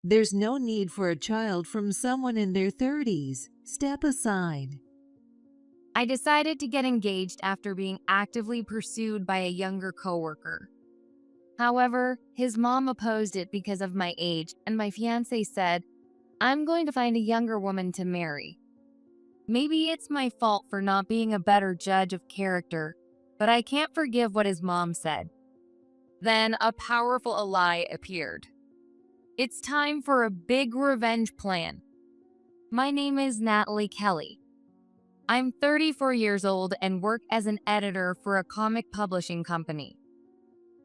There's no need for a child from someone in their 30s. Step aside. I decided to get engaged after being actively pursued by a younger coworker. However, his mom opposed it because of my age, and my fiance said, I'm going to find a younger woman to marry. Maybe it's my fault for not being a better judge of character, but I can't forgive what his mom said. Then a powerful ally appeared. It's time for a big revenge plan. My name is Natalie Kelly. I'm 34 years old and work as an editor for a comic publishing company.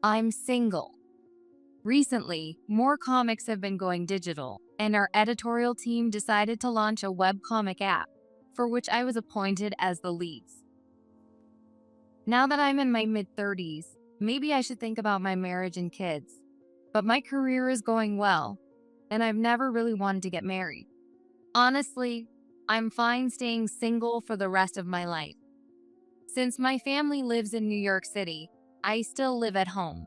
I'm single. Recently, more comics have been going digital, and our editorial team decided to launch a webcomic app, for which I was appointed as the leads. Now that I'm in my mid-30s, maybe I should think about my marriage and kids. But my career is going well, and I've never really wanted to get married. Honestly, I'm fine staying single for the rest of my life. Since my family lives in New York City, I still live at home.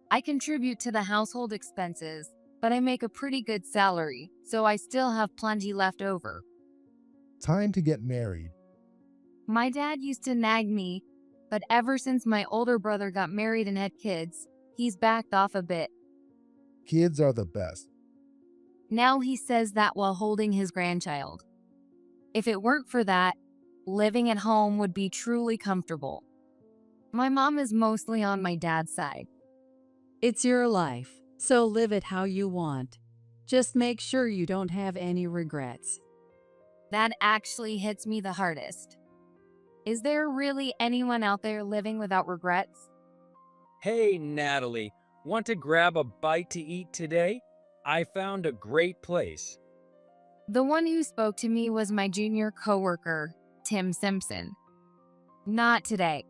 I contribute to the household expenses, but I make a pretty good salary, so I still have plenty left over. Time to get married. My dad used to nag me, but ever since my older brother got married and had kids, he's backed off a bit. Kids are the best. Now he says that while holding his grandchild. If it weren't for that, living at home would be truly comfortable. My mom is mostly on my dad's side. It's your life, so live it how you want. Just make sure you don't have any regrets. That actually hits me the hardest. Is there really anyone out there living without regrets? Hey, Natalie, want to grab a bite to eat today? I found a great place. The one who spoke to me was my junior coworker, Tim Simpson. Not today.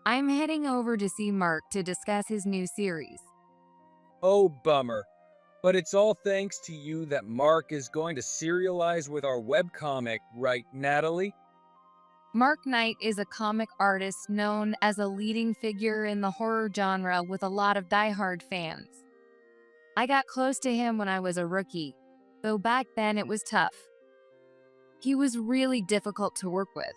I'm heading over to see Mark to discuss his new series. Oh, bummer. But it's all thanks to you that Mark is going to serialize with our webcomic, right, Natalie? Mark Knight is a comic artist known as a leading figure in the horror genre with a lot of diehard fans. I got close to him when I was a rookie, though back then it was tough. He was really difficult to work with.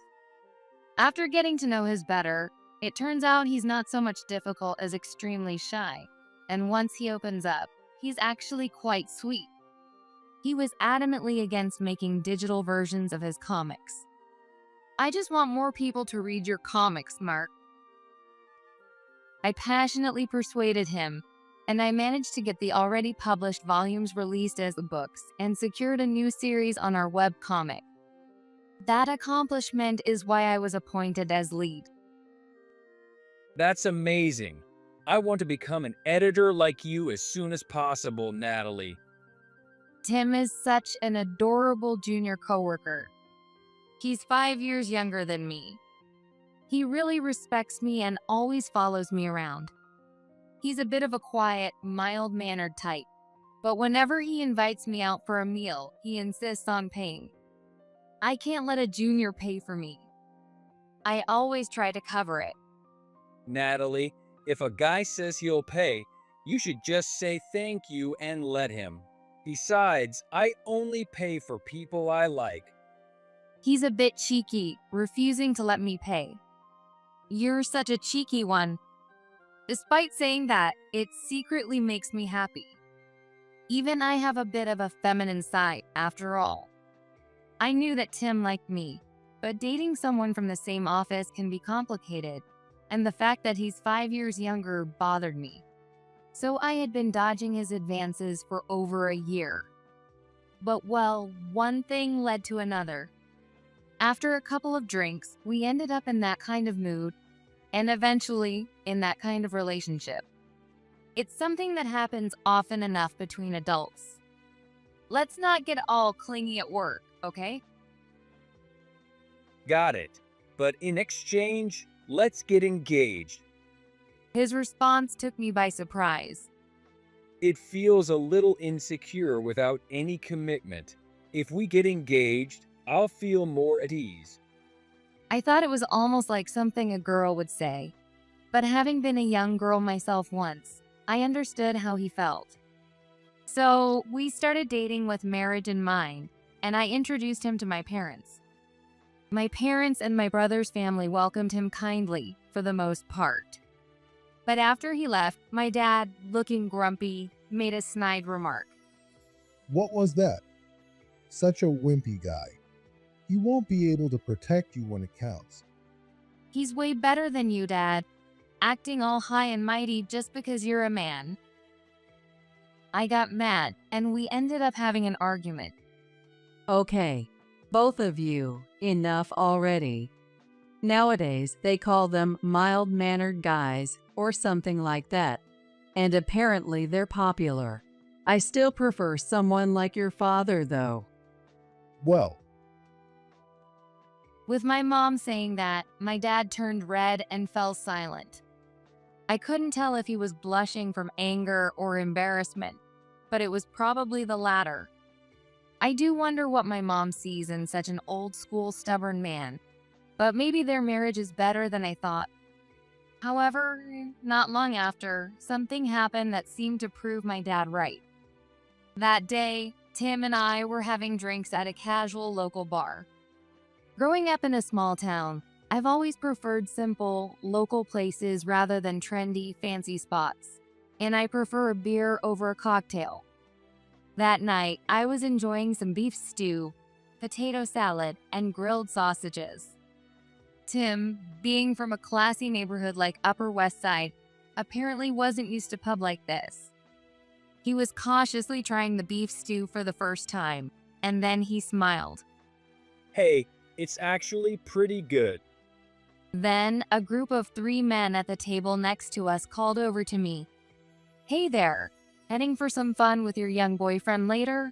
After getting to know his better, it turns out he's not so much difficult as extremely shy, and once he opens up, he's actually quite sweet. He was adamantly against making digital versions of his comics. I just want more people to read your comics, Mark. I passionately persuaded him, and I managed to get the already published volumes released as books and secured a new series on our webcomic. That accomplishment is why I was appointed as lead. That's amazing. I want to become an editor like you as soon as possible, Natalie. Tim is such an adorable junior coworker. He's 5 years younger than me. He really respects me and always follows me around. He's a bit of a quiet, mild-mannered type, but whenever he invites me out for a meal, he insists on paying. I can't let a junior pay for me. I always try to cover it. Natalie, if a guy says he'll pay, you should just say thank you and let him. Besides, I only pay for people I like. He's a bit cheeky, refusing to let me pay. You're such a cheeky one. Despite saying that, it secretly makes me happy. Even I have a bit of a feminine side, after all. I knew that Tim liked me, but dating someone from the same office can be complicated, and the fact that he's 5 years younger bothered me. So I had been dodging his advances for over a year. But well, one thing led to another. After a couple of drinks, we ended up in that kind of mood, and eventually in that kind of relationship. It's something that happens often enough between adults. Let's not get all clingy at work, okay? Got it. But in exchange, let's get engaged. His response took me by surprise. It feels a little insecure without any commitment. If we get engaged, I'll feel more at ease. I thought it was almost like something a girl would say. But having been a young girl myself once, I understood how he felt. So we started dating with marriage in mind, and I introduced him to my parents. My parents and my brother's family welcomed him kindly for the most part. But after he left, my dad, looking grumpy, made a snide remark. What was that? Such a wimpy guy. He won't be able to protect you when it counts. He's way better than you, Dad, acting all high and mighty just because you're a man. I got mad, and we ended up having an argument. Okay, both of you, enough already. Nowadays, they call them mild-mannered guys or something like that, and apparently they're popular. I still prefer someone like your father, though. Well, With my mom saying that, my dad turned red and fell silent. I couldn't tell if he was blushing from anger or embarrassment, but it was probably the latter. I do wonder what my mom sees in such an old-school, stubborn man, but maybe their marriage is better than I thought. However, not long after, something happened that seemed to prove my dad right. That day, Tim and I were having drinks at a casual local bar. Growing up in a small town, I've always preferred simple, local places rather than trendy, fancy spots, and I prefer a beer over a cocktail. That night, I was enjoying some beef stew, potato salad, and grilled sausages. Tim, being from a classy neighborhood like Upper West Side, apparently wasn't used to pub like this. He was cautiously trying the beef stew for the first time, and then he smiled. Hey, it's actually pretty good. Then, a group of 3 men at the table next to us called over to me. "Hey there, heading for some fun with your young boyfriend later?"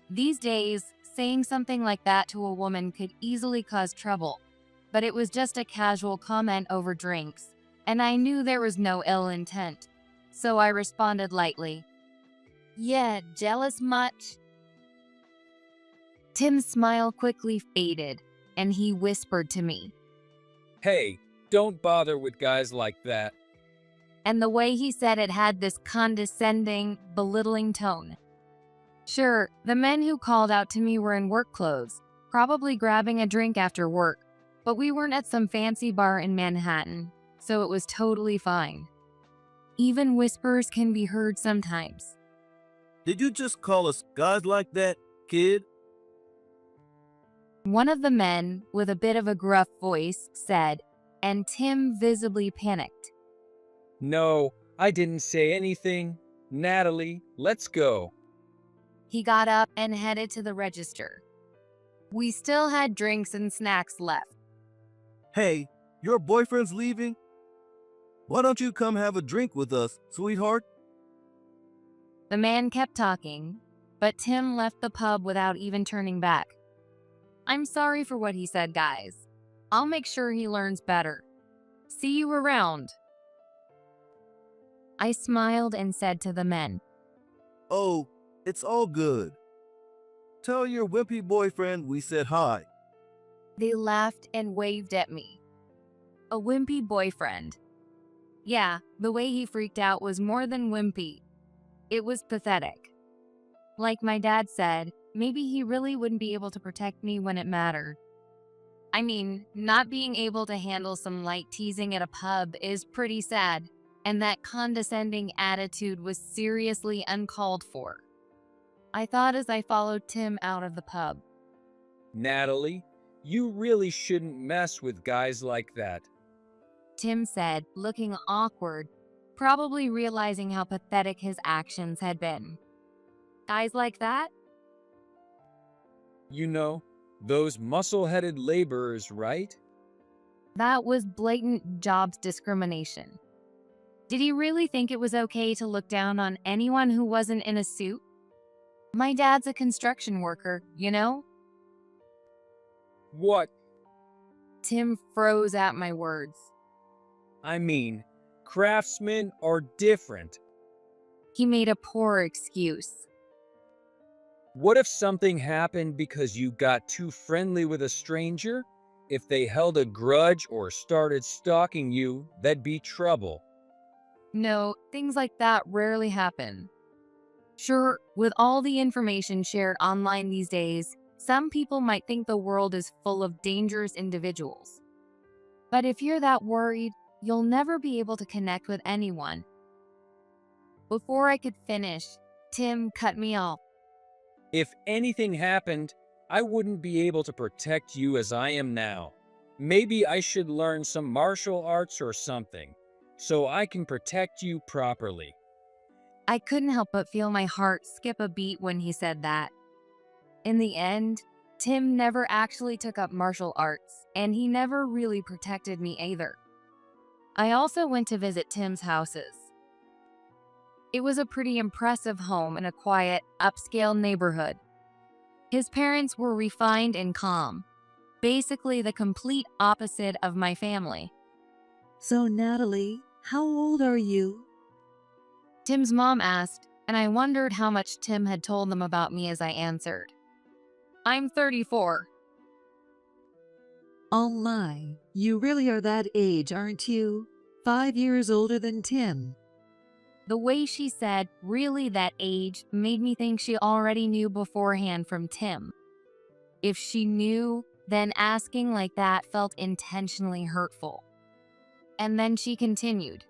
These days, saying something like that to a woman could easily cause trouble, but it was just a casual comment over drinks, and I knew there was no ill intent, so I responded lightly. "Yeah, jealous much?" Tim's smile quickly faded, and he whispered to me. Hey, don't bother with guys like that. And the way he said it had this condescending, belittling tone. Sure, the men who called out to me were in work clothes, probably grabbing a drink after work, but we weren't at some fancy bar in Manhattan, so it was totally fine. Even whispers can be heard sometimes. Did you just call us guys like that, kid? One of the men, with a bit of a gruff voice, said, and Tim visibly panicked. No, I didn't say anything. Natalie, let's go. He got up and headed to the register. We still had drinks and snacks left. Hey, your boyfriend's leaving? Why don't you come have a drink with us, sweetheart? The man kept talking, but Tim left the pub without even turning back. I'm sorry for what he said, guys. I'll make sure he learns better. See you around. I smiled and said to the men, Oh, it's all good. Tell your wimpy boyfriend we said hi. They laughed and waved at me. A wimpy boyfriend. Yeah, the way he freaked out was more than wimpy. It was pathetic. Like my dad said, maybe he really wouldn't be able to protect me when it mattered. I mean, not being able to handle some light teasing at a pub is pretty sad, and that condescending attitude was seriously uncalled for. I thought as I followed Tim out of the pub. Natalie, you really shouldn't mess with guys like that. Tim said, looking awkward, probably realizing how pathetic his actions had been. Guys like that? You know, those muscle-headed laborers, right? That was blatant jobs discrimination. Did he really think it was okay to look down on anyone who wasn't in a suit? My dad's a construction worker, you know? What? Tim froze at my words. I mean, craftsmen are different. He made a poor excuse. What if something happened because you got too friendly with a stranger? If they held a grudge or started stalking you, that'd be trouble. No, things like that rarely happen. Sure, with all the information shared online these days, some people might think the world is full of dangerous individuals. But if you're that worried, you'll never be able to connect with anyone. Before I could finish, Tim cut me off. If anything happened, I wouldn't be able to protect you as I am now. Maybe I should learn some martial arts or something, so I can protect you properly. I couldn't help but feel my heart skip a beat when he said that. In the end, Tim never actually took up martial arts, and he never really protected me either. I also went to visit Tim's houses. It was a pretty impressive home in a quiet, upscale neighborhood. His parents were refined and calm, basically the complete opposite of my family. So, Natalie, how old are you? Tim's mom asked, and I wondered how much Tim had told them about me as I answered. I'm 34. Oh my, you really are that age, aren't you? 5 years older than Tim. The way she said, really that age, made me think she already knew beforehand from Tim. If she knew, then asking like that felt intentionally hurtful. And then she continued.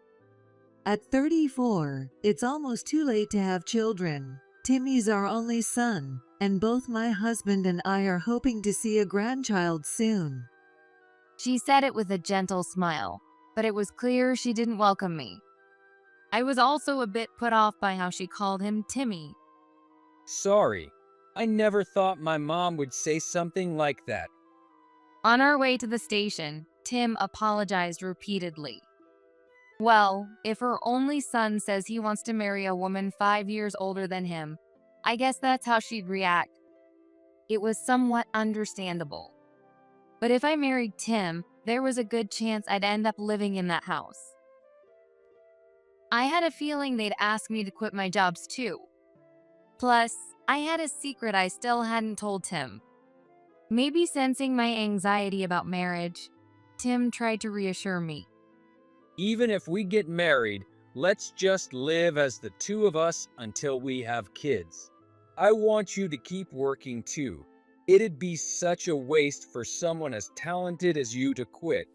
At 34, it's almost too late to have children. Timmy's our only son, and both my husband and I are hoping to see a grandchild soon. She said it with a gentle smile, but it was clear she didn't welcome me. I was also a bit put off by how she called him Timmy. Sorry, I never thought my mom would say something like that. On our way to the station, Tim apologized repeatedly. Well, if her only son says he wants to marry a woman 5 years older than him, I guess that's how she'd react. It was somewhat understandable. But if I married Tim, there was a good chance I'd end up living in that house. I had a feeling they'd ask me to quit my jobs too. Plus, I had a secret I still hadn't told Tim. Maybe sensing my anxiety about marriage, Tim tried to reassure me. Even if we get married, let's just live as the two of us until we have kids. I want you to keep working too. It'd be such a waste for someone as talented as you to quit.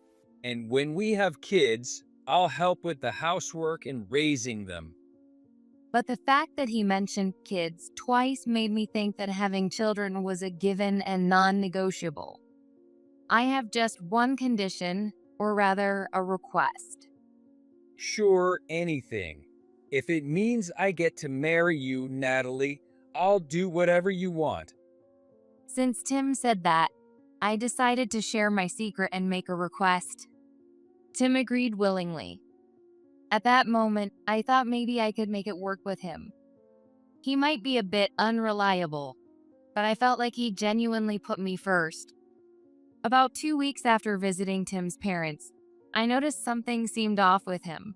And when we have kids, I'll help with the housework and raising them. But the fact that he mentioned kids twice made me think that having children was a given and non-negotiable. I have just one condition, or rather, a request. Sure, anything. If it means I get to marry you, Natalie, I'll do whatever you want. Since Tim said that, I decided to share my secret and make a request. Tim agreed willingly. At that moment, I thought maybe I could make it work with him. He might be a bit unreliable, but I felt like he genuinely put me first. About 2 weeks after visiting Tim's parents, I noticed something seemed off with him.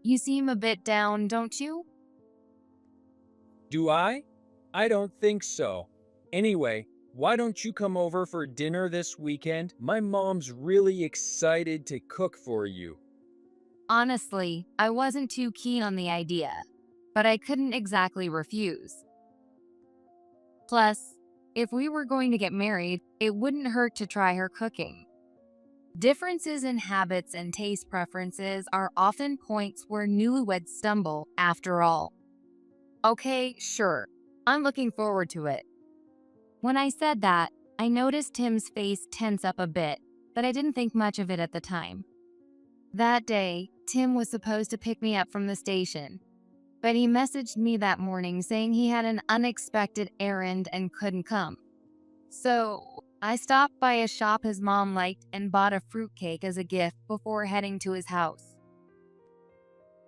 You seem a bit down, don't you? Do I? I don't think so. Anyway, why don't you come over for dinner this weekend? My mom's really excited to cook for you. Honestly, I wasn't too keen on the idea, but I couldn't exactly refuse. Plus, if we were going to get married, it wouldn't hurt to try her cooking. Differences in habits and taste preferences are often points where newlyweds stumble, after all. Okay, sure, I'm looking forward to it. When I said that, I noticed Tim's face tense up a bit, but I didn't think much of it at the time. That day, Tim was supposed to pick me up from the station, but he messaged me that morning saying he had an unexpected errand and couldn't come. So, I stopped by a shop his mom liked and bought a fruitcake as a gift before heading to his house.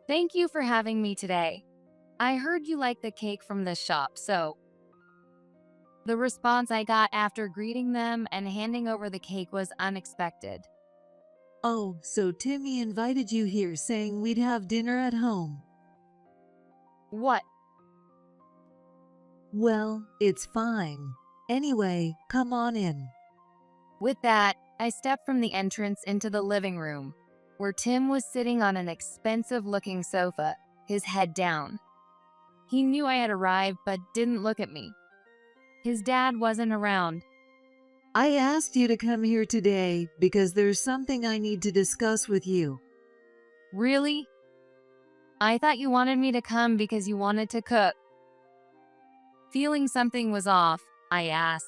Thank you for having me today. I heard you like the cake from this shop, so... The response I got after greeting them and handing over the cake was unexpected. Oh, so Timmy invited you here saying we'd have dinner at home. What? Well, it's fine. Anyway, come on in. With that, I stepped from the entrance into the living room. where Tim was sitting on an expensive-looking sofa, his head down. He knew I had arrived but didn't look at me. His dad wasn't around. I asked you to come here today because there's something I need to discuss with you. Really? I thought you wanted me to come because you wanted to cook. Feeling something was off, I asked.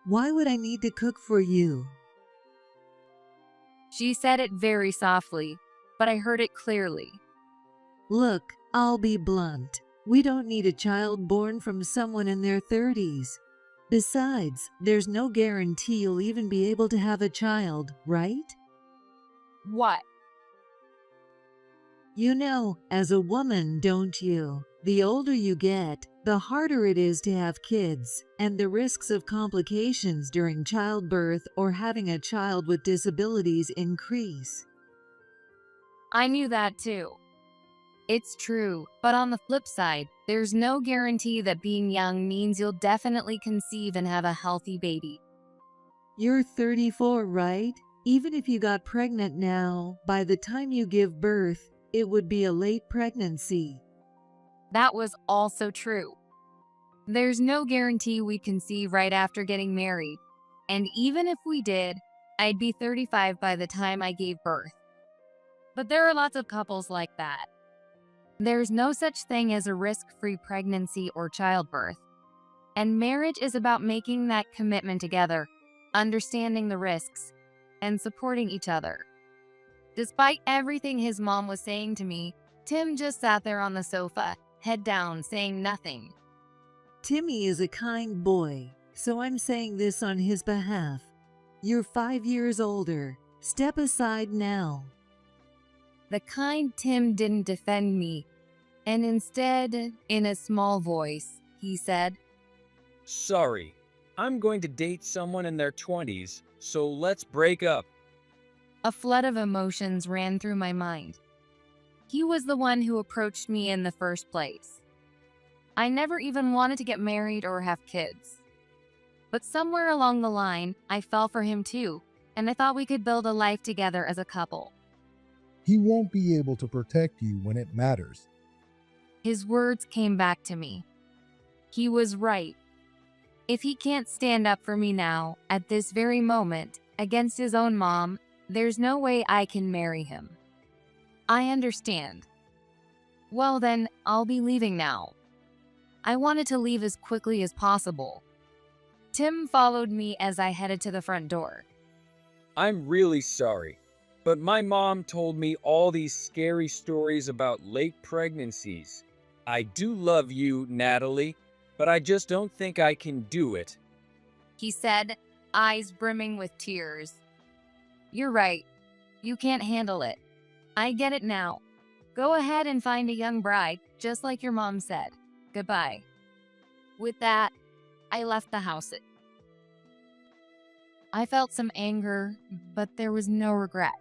Why would I need to cook for you? She said it very softly, but I heard it clearly. Look, I'll be blunt. We don't need a child born from someone in their 30s. Besides, there's no guarantee you'll even be able to have a child, right? What? You know, as a woman, don't you? The older you get, the harder it is to have kids, and the risks of complications during childbirth or having a child with disabilities increase. I knew that too. It's true, but on the flip side, there's no guarantee that being young means you'll definitely conceive and have a healthy baby. You're 34, right? Even if you got pregnant now, by the time you give birth, it would be a late pregnancy. That was also true. There's no guarantee we'd conceive right after getting married, and even if we did, I'd be 35 by the time I gave birth. But there are lots of couples like that. There's no such thing as a risk-free pregnancy or childbirth. And marriage is about making that commitment together, understanding the risks, and supporting each other. Despite everything his mom was saying to me, Tim just sat there on the sofa, head down, saying nothing. Timmy is a kind boy, so I'm saying this on his behalf. You're 5 years older. Step aside now. The kind Tim didn't defend me, and instead, in a small voice, he said, Sorry, I'm going to date someone in their 20s, so let's break up. A flood of emotions ran through my mind. He was the one who approached me in the first place. I never even wanted to get married or have kids. But somewhere along the line, I fell for him too, and I thought we could build a life together as a couple. He won't be able to protect you when it matters. His words came back to me. He was right. If he can't stand up for me now, at this very moment, against his own mom, there's no way I can marry him. I understand. Well then, I'll be leaving now. I wanted to leave as quickly as possible. Tim followed me as I headed to the front door. I'm really sorry, but my mom told me all these scary stories about late pregnancies. I do love you, Natalie, but I just don't think I can do it. He said, eyes brimming with tears. You're right. You can't handle it. I get it now. Go ahead and find a young bride, just like your mom said. Goodbye. With that, I left the house. I felt some anger, but there was no regret.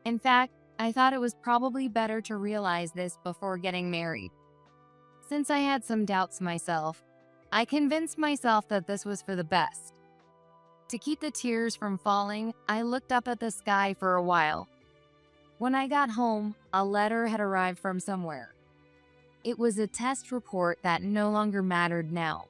In fact, I thought it was probably better to realize this before getting married. Since I had some doubts myself, I convinced myself that this was for the best. To keep the tears from falling, I looked up at the sky for a while. When I got home, a letter had arrived from somewhere. It was a test report that no longer mattered now.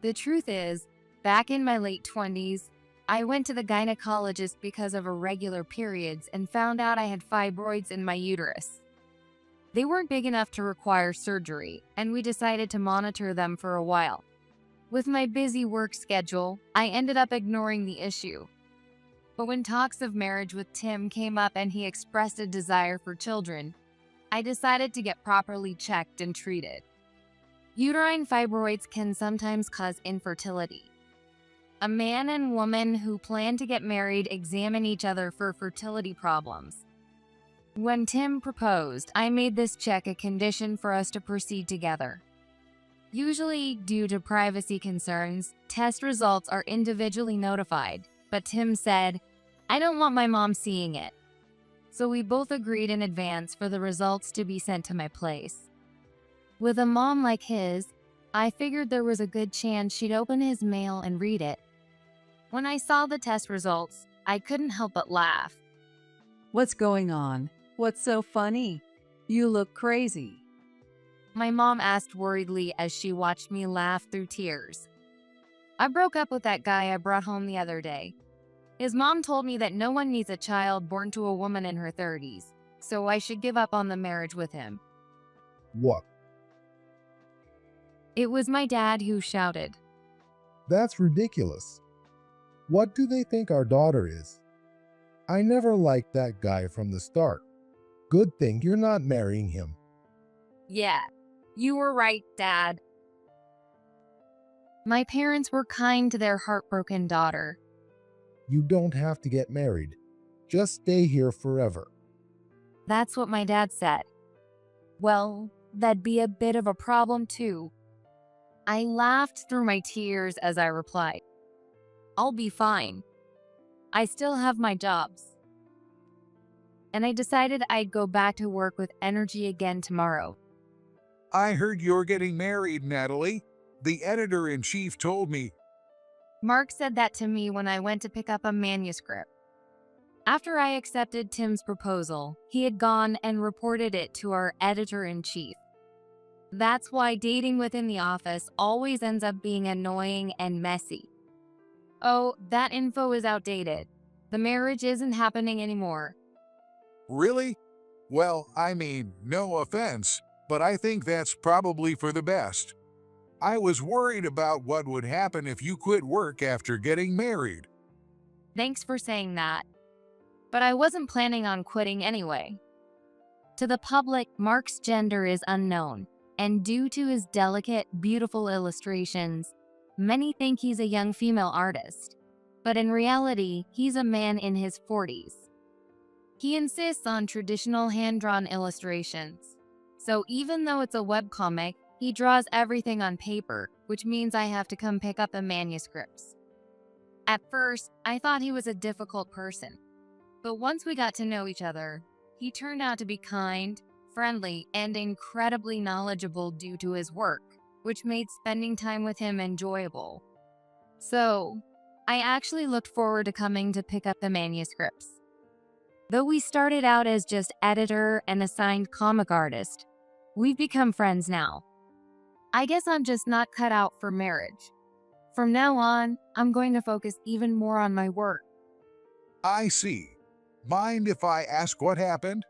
The truth is, back in my late 20s, I went to the gynecologist because of irregular periods and found out I had fibroids in my uterus. They weren't big enough to require surgery, and we decided to monitor them for a while. With my busy work schedule, I ended up ignoring the issue. But when talks of marriage with Tim came up and he expressed a desire for children, I decided to get properly checked and treated. Uterine fibroids can sometimes cause infertility. A man and woman who plan to get married examine each other for fertility problems. When Tim proposed, I made this check a condition for us to proceed together. Usually, due to privacy concerns, test results are individually notified, but Tim said, I don't want my mom seeing it. So we both agreed in advance for the results to be sent to my place. With a mom like his, I figured there was a good chance she'd open his mail and read it. When I saw the test results, I couldn't help but laugh. What's going on? What's so funny? You look crazy. My mom asked worriedly as she watched me laugh through tears. I broke up with that guy I brought home the other day. His mom told me that no one needs a child born to a woman in her 30s, so I should give up on the marriage with him. What? It was my dad who shouted. That's ridiculous. What do they think our daughter is? I never liked that guy from the start. Good thing you're not marrying him. Yeah, you were right, Dad. My parents were kind to their heartbroken daughter. You don't have to get married. Just stay here forever. That's what my dad said. Well, that'd be a bit of a problem too. I laughed through my tears as I replied, I'll be fine. I still have my jobs. And I decided I'd go back to work with energy again tomorrow. I heard you're getting married, Natalie. The editor-in-chief told me. Mark said that to me when I went to pick up a manuscript. After I accepted Tim's proposal, he had gone and reported it to our editor-in-chief. That's why dating within the office always ends up being annoying and messy. Oh, that info is outdated. The marriage isn't happening anymore. Really? Well, I mean, no offense, but I think that's probably for the best. I was worried about what would happen if you quit work after getting married. Thanks for saying that. But I wasn't planning on quitting anyway. To the public, Mark's gender is unknown, and due to his delicate, beautiful illustrations, many think he's a young female artist. But in reality, he's a man in his 40s. He insists on traditional hand-drawn illustrations. So even though it's a webcomic, he draws everything on paper, which means I have to come pick up the manuscripts. At first, I thought he was a difficult person. But once we got to know each other, he turned out to be kind, friendly, and incredibly knowledgeable due to his work, which made spending time with him enjoyable. So, I actually looked forward to coming to pick up the manuscripts. Though we started out as just editor and assigned comic artist, we've become friends now. I guess I'm just not cut out for marriage. From now on, I'm going to focus even more on my work. I see. Mind if I ask what happened?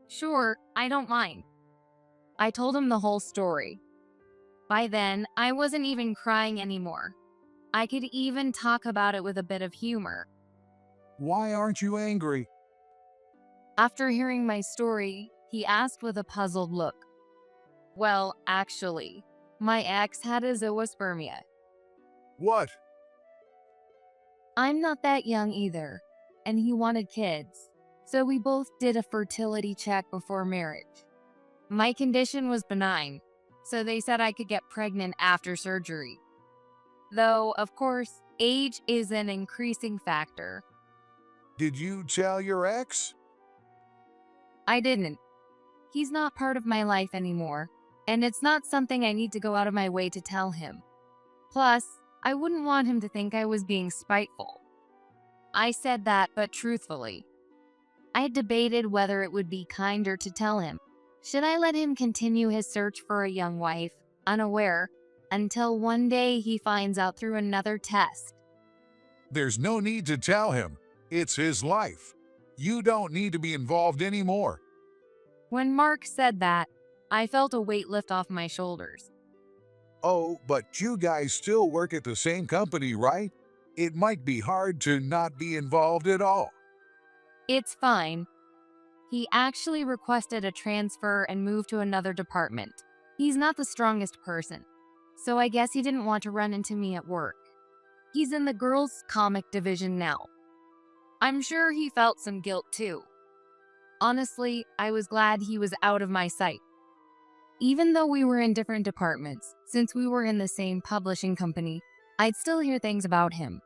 Sure, I don't mind. I told him the whole story. By then, I wasn't even crying anymore. I could even talk about it with a bit of humor. Why aren't you angry? After hearing my story, he asked with a puzzled look. Well, actually, my ex had a zoospermia. What? I'm not that young either, and he wanted kids, so we both did a fertility check before marriage. My condition was benign, so they said I could get pregnant after surgery. Though, of course, age is an increasing factor. Did you tell your ex? I didn't. He's not part of my life anymore, and it's not something I need to go out of my way to tell him. Plus, I wouldn't want him to think I was being spiteful. I said that, but truthfully. I had debated whether it would be kinder to tell him. Should I let him continue his search for a young wife, unaware, until one day he finds out through another test? There's no need to tell him. It's his life. You don't need to be involved anymore. When Mark said that, I felt a weight lift off my shoulders. Oh, but you guys still work at the same company, right? It might be hard to not be involved at all. It's fine. He actually requested a transfer and moved to another department. He's not the strongest person, so I guess he didn't want to run into me at work. He's in the girls' comic division now. I'm sure he felt some guilt too. Honestly, I was glad he was out of my sight. Even though we were in different departments, since we were in the same publishing company, I'd still hear things about him.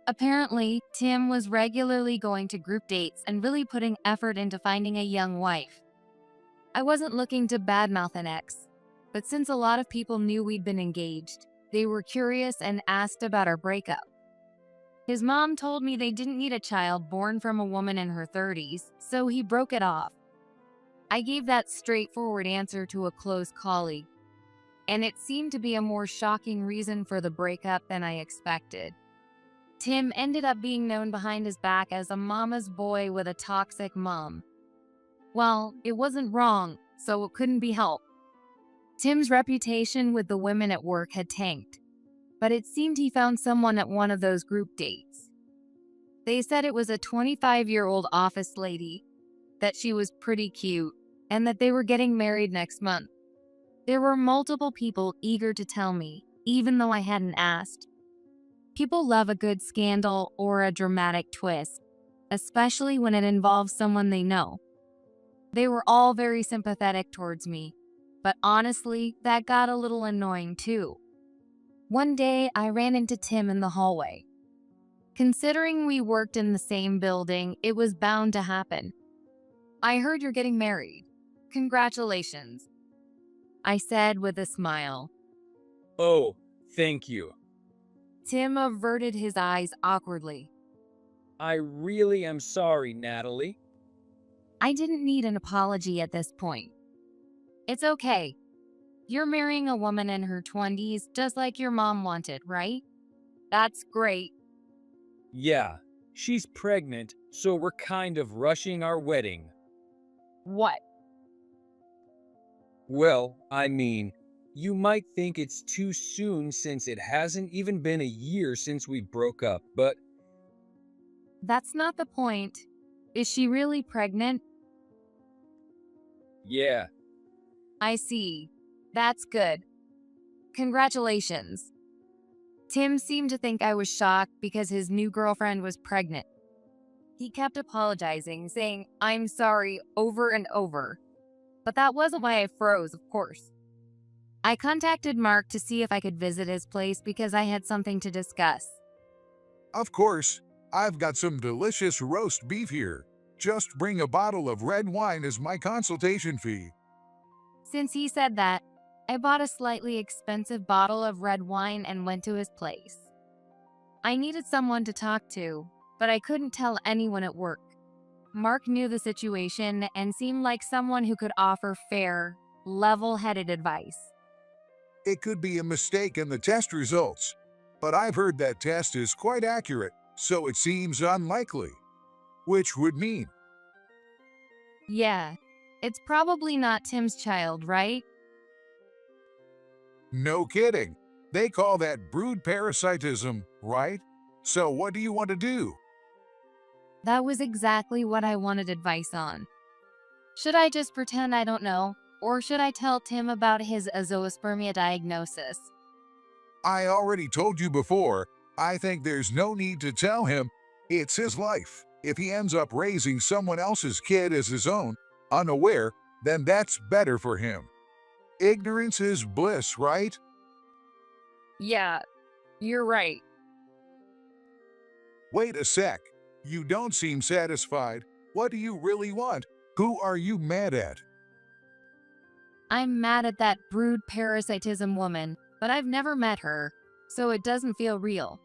Apparently, Tim was regularly going to group dates and really putting effort into finding a young wife. I wasn't looking to badmouth an ex, but since a lot of people knew we'd been engaged, they were curious and asked about our breakup. His mom told me they didn't need a child born from a woman in her 30s, so he broke it off. I gave that straightforward answer to a close colleague, and it seemed to be a more shocking reason for the breakup than I expected. Tim ended up being known behind his back as a mama's boy with a toxic mom. Well, it wasn't wrong, so it couldn't be helped. Tim's reputation with the women at work had tanked, but it seemed he found someone at one of those group dates. They said it was a 25-year-old office lady, that she was pretty cute, and that they were getting married next month. There were multiple people eager to tell me, even though I hadn't asked. People love a good scandal or a dramatic twist, especially when it involves someone they know. They were all very sympathetic towards me, but honestly, that got a little annoying too. One day, I ran into Tim in the hallway. Considering we worked in the same building, it was bound to happen. "I heard you're getting married. Congratulations," I said with a smile. Oh, thank you. Tim averted his eyes awkwardly. I really am sorry, Natalie. I didn't need an apology at this point. It's okay. You're marrying a woman in her 20s just like your mom wanted, right? That's great. Yeah, she's pregnant, so we're kind of rushing our wedding. What? Well, I mean, you might think it's too soon since it hasn't even been a year since we broke up, but That's not the point. Is she really pregnant? yeah, I see. That's good. Congratulations. Tim seemed to think I was shocked because his new girlfriend was pregnant. He kept apologizing, saying, "I'm sorry," over and over. But that wasn't why I froze, of course. I contacted Mark to see if I could visit his place because I had something to discuss. Of course, I've got some delicious roast beef here. Just bring a bottle of red wine as my consultation fee. Since he said that, I bought a slightly expensive bottle of red wine and went to his place. I needed someone to talk to, but I couldn't tell anyone at work. Mark knew the situation and seemed like someone who could offer fair, level-headed advice. It could be a mistake in the test results, but I've heard that test is quite accurate, so it seems unlikely. Which would mean, Yeah, it's probably not Tim's child, right? no kidding. They call that brood parasitism, right? So what do you want to do? That was exactly what I wanted advice on. Should I just pretend I don't know, or should I tell Tim about his azoospermia diagnosis? I already told you before, I think there's no need to tell him. It's his life. If he ends up raising someone else's kid as his own, unaware, then that's better for him. Ignorance is bliss, right? Yeah, you're right. Wait a sec. You don't seem satisfied. What do you really want? Who are you mad at? I'm mad at that brood parasitism woman, but I've never met her, so it doesn't feel real.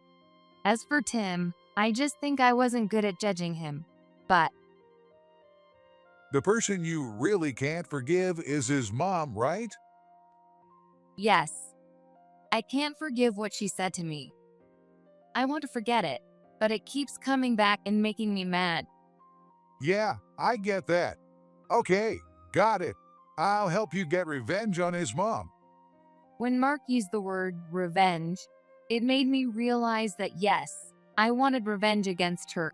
As for Tim, I just think I wasn't good at judging him. But The person you really can't forgive is his mom, right? yes, I can't forgive what she said to me. I want to forget it, but it keeps coming back and making me mad. Yeah, I get that. Okay, got it. I'll help you get revenge on his mom. When Mark used the word revenge, it made me realize that yes, I wanted revenge against her.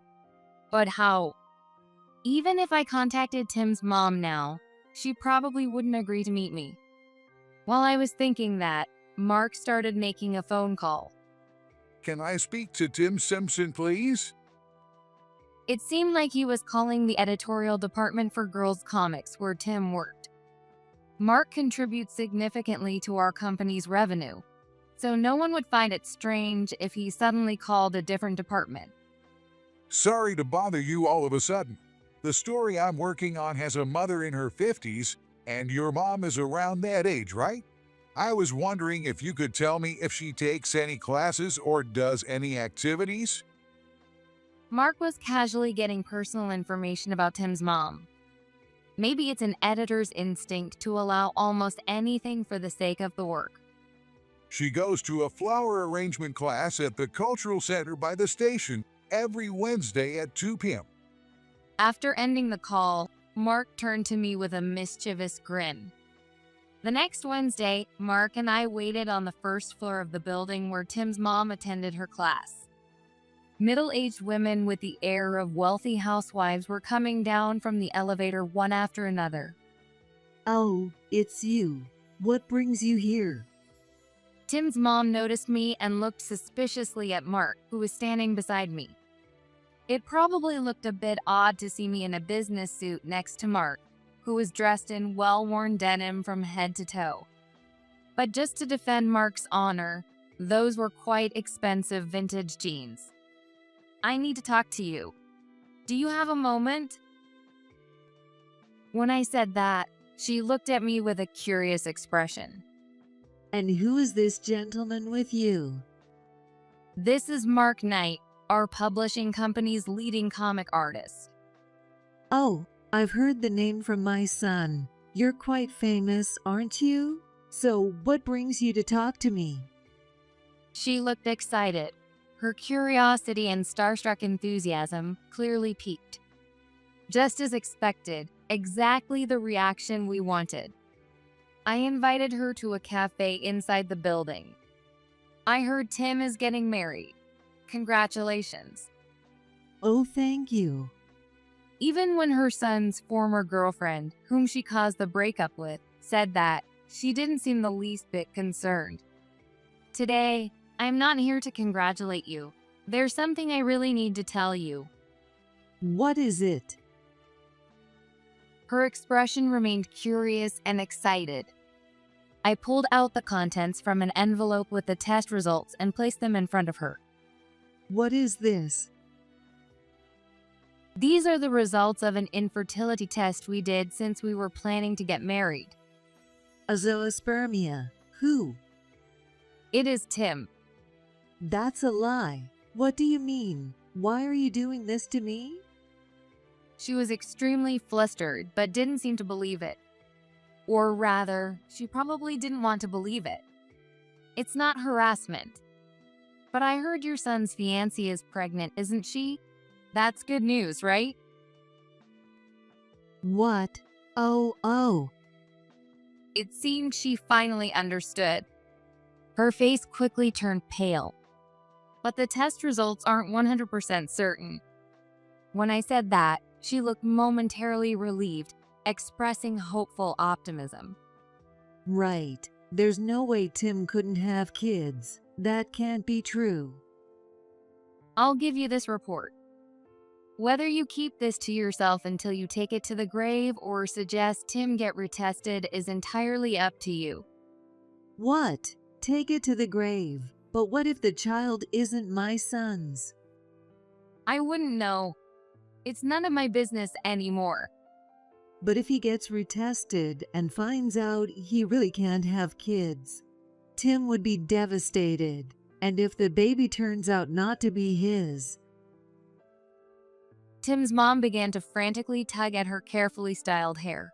But how? Even if I contacted Tim's mom now, she probably wouldn't agree to meet me. While I was thinking that, Mark started making a phone call. Can I speak to Tim Simpson, please? It seemed like he was calling the editorial department for Girls Comics where Tim worked. Mark contributes significantly to our company's revenue, so no one would find it strange if he suddenly called a different department. Sorry to bother you all of a sudden. The story I'm working on has a mother in her 50s, and your mom is around that age, right? I was wondering if you could tell me if she takes any classes or does any activities? Mark was casually getting personal information about Tim's mom. Maybe it's an editor's instinct to allow almost anything for the sake of the work. She goes to a flower arrangement class at the Cultural Center by the station every Wednesday at 2 p.m. After ending the call, Mark turned to me with a mischievous grin. The next Wednesday, Mark and I waited on the first floor of the building where Tim's mom attended her class. Middle-aged women with the air of wealthy housewives were coming down from the elevator one after another. Oh, it's you. What brings you here? Tim's mom noticed me and looked suspiciously at Mark, who was standing beside me. It probably looked a bit odd to see me in a business suit next to Mark, who was dressed in well-worn denim from head to toe. But just to defend Mark's honor, those were quite expensive vintage jeans. I need to talk to you. Do you have a moment? When I said that, she looked at me with a curious expression. And who is this gentleman with you? This is Mark Knight, our publishing company's leading comic artist. Oh, I've heard the name from my son. You're quite famous, aren't you? So what brings you to talk to me? She looked excited. Her curiosity and starstruck enthusiasm clearly piqued. Just as expected, exactly the reaction we wanted. I invited her to a cafe inside the building. I heard Tim is getting married. Congratulations. Oh, thank you. Even when her son's former girlfriend, whom she caused the breakup with, said that, she didn't seem the least bit concerned. Today, I'm not here to congratulate you. There's something I really need to tell you. What is it? Her expression remained curious and excited. I pulled out the contents from an envelope with the test results and placed them in front of her. What is this? These are the results of an infertility test we did since we were planning to get married. A zoospermia. Who? It is Tim. That's a lie. What do you mean? Why are you doing this to me? She was extremely flustered, but didn't seem to believe it. Or rather, she probably didn't want to believe it. It's not harassment. But I heard your son's fiancée is pregnant, isn't she? That's good news, right? What? Oh. It seemed she finally understood. Her face quickly turned pale. But the test results aren't 100% certain. When I said that, she looked momentarily relieved, expressing hopeful optimism. Right. There's no way Tim couldn't have kids. That can't be true. I'll give you this report. Whether you keep this to yourself until you take it to the grave or suggest Tim get retested is entirely up to you. What? Take it to the grave. But what if the child isn't my son's? I wouldn't know. It's none of my business anymore. But if he gets retested and finds out he really can't have kids, Tim would be devastated. And if the baby turns out not to be his... Tim's mom began to frantically tug at her carefully styled hair.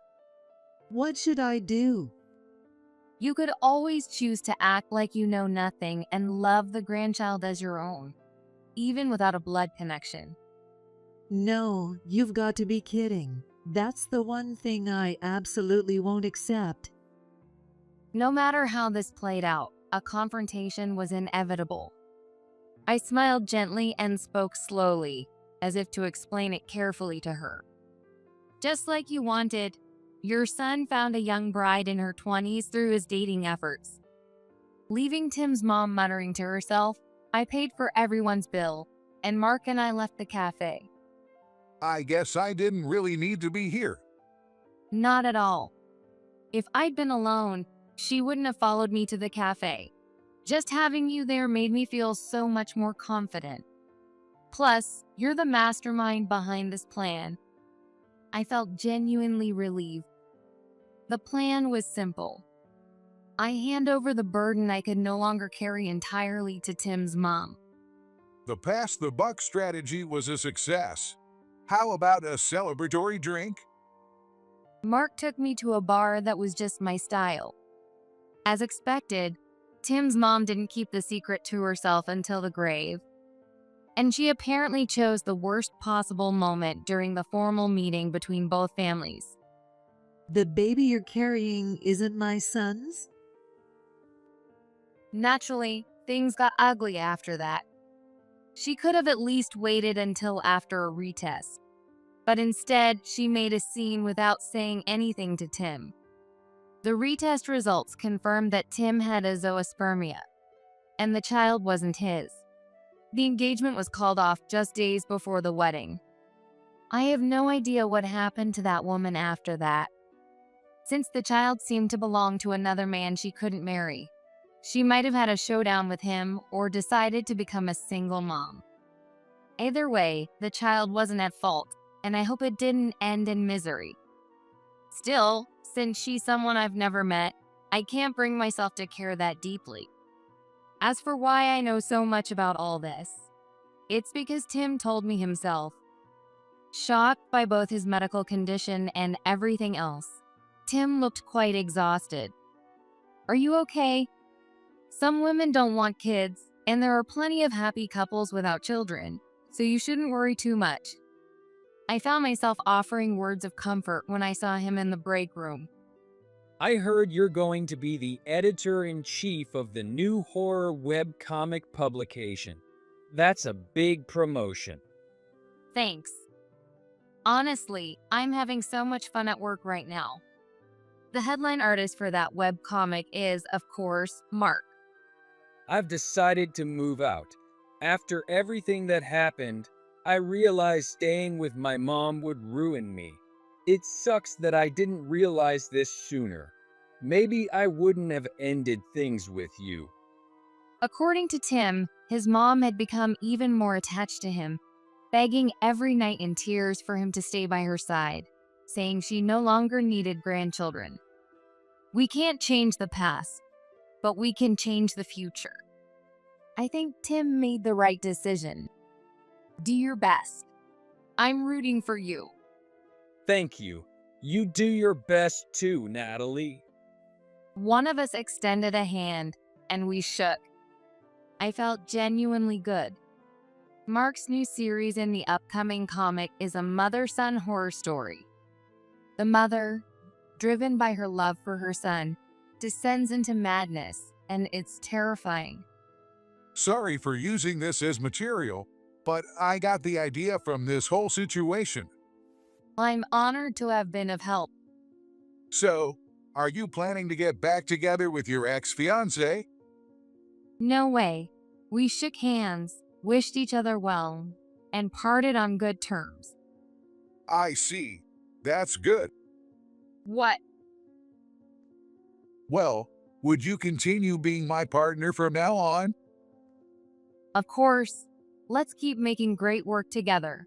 What should I do? You could always choose to act like you know nothing and love the grandchild as your own, even without a blood connection. No, you've got to be kidding. That's the one thing I absolutely won't accept. No matter how this played out, a confrontation was inevitable. I smiled gently and spoke slowly, as if to explain it carefully to her. Just like you wanted, your son found a young bride in her 20s through his dating efforts. Leaving Tim's mom muttering to herself, I paid for everyone's bill, and Mark and I left the cafe. I guess I didn't really need to be here. Not at all. If I'd been alone, she wouldn't have followed me to the cafe. Just having you there made me feel so much more confident. Plus, you're the mastermind behind this plan. I felt genuinely relieved. The plan was simple. I hand over the burden I could no longer carry entirely to Tim's mom. The pass the buck strategy was a success. How about a celebratory drink? Mark took me to a bar that was just my style. As expected, Tim's mom didn't keep the secret to herself until the grave, and she apparently chose the worst possible moment during the formal meeting between both families. The baby you're carrying isn't my son's? Naturally, things got ugly after that. She could have at least waited until after a retest, but instead, she made a scene without saying anything to Tim. The retest results confirmed that Tim had a zoospermia, and the child wasn't his. The engagement was called off just days before the wedding. I have no idea what happened to that woman after that. Since the child seemed to belong to another man she couldn't marry, she might have had a showdown with him or decided to become a single mom. Either way, the child wasn't at fault, and I hope it didn't end in misery. Still, since she's someone I've never met, I can't bring myself to care that deeply. As for why I know so much about all this, it's because Tim told me himself. Shocked by both his medical condition and everything else, Tim looked quite exhausted. Are you okay? Some women don't want kids, and there are plenty of happy couples without children, so you shouldn't worry too much. I found myself offering words of comfort when I saw him in the break room. I heard you're going to be the editor-in-chief of the new horror webcomic publication. That's a big promotion. Thanks. Honestly, I'm having so much fun at work right now. The headline artist for that webcomic is, of course, Mark. I've decided to move out. After everything that happened, I realized staying with my mom would ruin me. It sucks that I didn't realize this sooner. Maybe I wouldn't have ended things with you. According to Tim, his mom had become even more attached to him, begging every night in tears for him to stay by her side, saying she no longer needed grandchildren. We can't change the past, but we can change the future. I think Tim made the right decision. Do your best. I'm rooting for you. Thank you. You do your best too, Natalie. One of us extended a hand, and we shook. I felt genuinely good. Mark's new series in the upcoming comic is a mother-son horror story. The mother, driven by her love for her son, descends into madness, and it's terrifying. Sorry for using this as material, but I got the idea from this whole situation. I'm honored to have been of help. So, are you planning to get back together with your ex-fiancé? No way. We shook hands, wished each other well, and parted on good terms. I see. That's good. What? Well, would you continue being my partner from now on? Of course. Let's keep making great work together.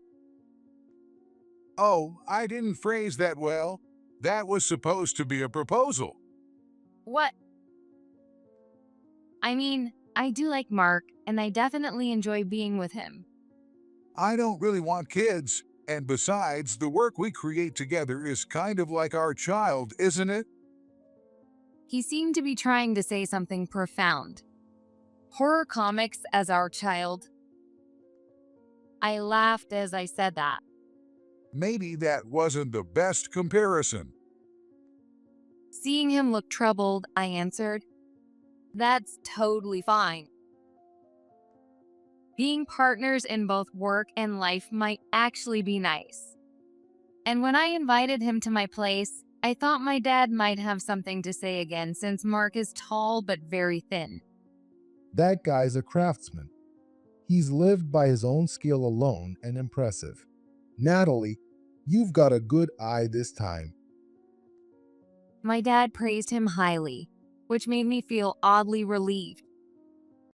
Oh, I didn't phrase that well. That was supposed to be a proposal. What? I mean, I do like Mark, and I definitely enjoy being with him. I don't really want kids, and besides, the work we create together is kind of like our child, isn't it? He seemed to be trying to say something profound. Horror comics as our child. I laughed as I said that. Maybe that wasn't the best comparison. Seeing him look troubled, I answered, "That's totally fine. Being partners in both work and life might actually be nice." And when I invited him to my place, I thought my dad might have something to say again since Mark is tall but very thin. That guy's a craftsman. He's lived by his own skill alone and impressive. Natalie, you've got a good eye this time. My dad praised him highly, which made me feel oddly relieved.